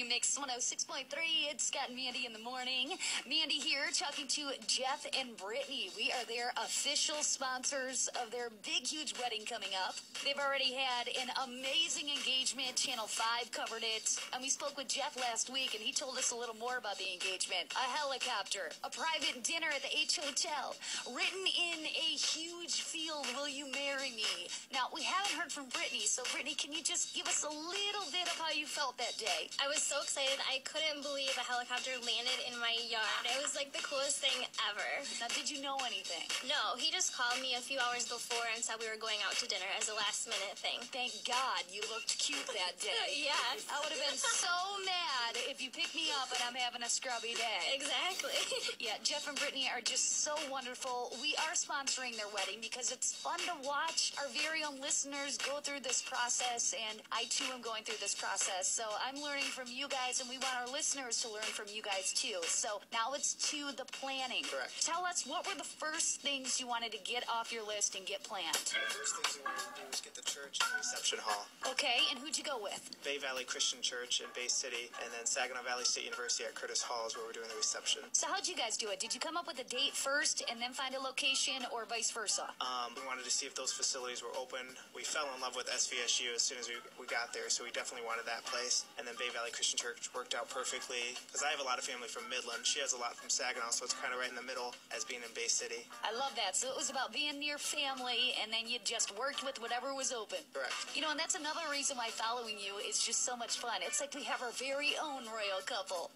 Mix 106.3. It's Scott and Mandy in the morning. Mandy here talking to Jeff and Brittany. We are their official sponsors of their big, huge wedding coming up. They've already had an amazing engagement. Channel 5 covered it. And we spoke with Jeff last week, and he told us a little more about the engagement. A helicopter, a private dinner at the H Hotel, written in a huge field, "Will you marry me?" Now, we haven't heard from Brittany, so Brittany, can you just give us a little bit of how you felt that day? I was so excited. I couldn't believe a helicopter landed in my yard. It was like the coolest thing ever. Now, did you know anything? No, he just called me a few hours before and said we were going out to dinner as a last-minute thing. Thank God you looked cute that day. Yes. I would have been so mad if you picked me up and I'm having a scrubby day. Exactly. Yeah, Jeff and Brittany are just so wonderful. We are sponsoring their wedding because it's fun to watch our very own listeners go through this process, and I too am going through this process. So I'm learning from you guys, and we want our listeners to learn from you guys too. So now it's to the planning. Correct. Tell us, what were the first things you wanted to get off your list and get planned? The first things we wanted to do was get the church and the reception hall. Okay, and who'd you go with? Bay Valley Christian Church in Bay City, and then Saginaw Valley State University at Curtis Hall is where we're doing the reception. So how'd you guys do it? Did you come up with a date first and then find a location, or vice versa? We wanted to see if those facilities were open. We fell in love with SVSU as soon as we got there, so we definitely wanted that place. And then Bay Valley Christian Church worked out perfectly, because I have a lot of family from Midland. She has a lot from Saginaw, so it's kind of right in the middle as being in Bay City. I love that. So it was about being near family, and then you just worked with whatever was open. Correct. You know, and that's another reason why following you is just so much fun. It's like we have our very own royal couple.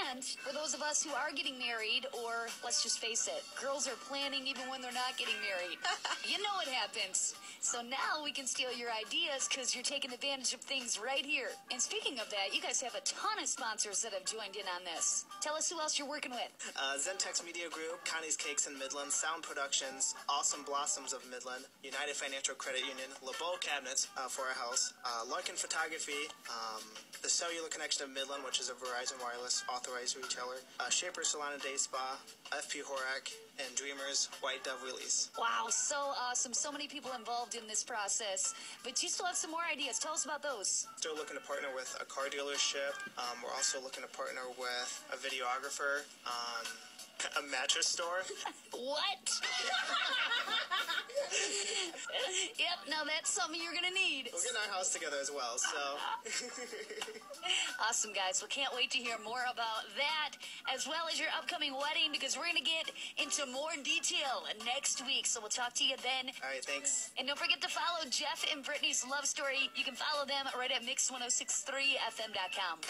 And for those of us who are getting married, or let's just face it, girls are planning even when they're not getting married. You know what happens. So now we can steal your ideas because you're taking advantage of things right here. And speaking of that, you guys have a ton of sponsors that have joined in on this. Tell us who else you're working with. Zentex Media Group, Connie's Cakes in Midland, Sound Productions, Awesome Blossoms of Midland, United Financial Credit Union, LeBeau Cabinets for our house, Lunkin Photography, the Cellular Connection of Midland, which is a Verizon Wireless authorized retailer, Shaper Salon and Day Spa, FP Horak, and Dreamers White Dove Wheelies. Wow, so awesome. So many people involved in this process. But you still have some more ideas. Tell us about those. Still looking to partner with a car dealership. We're also looking to partner with a videographer, a mattress store. What? Yep, now that's something you're going to need. We're getting our house together as well, so. Awesome, guys. We can't wait to hear more about that, as well as your upcoming wedding, because we're going to get into more detail next week. So we'll talk to you then. All right, thanks. And don't forget to follow Jeff and Brittany's love story. You can follow them right at mix1063fm.com.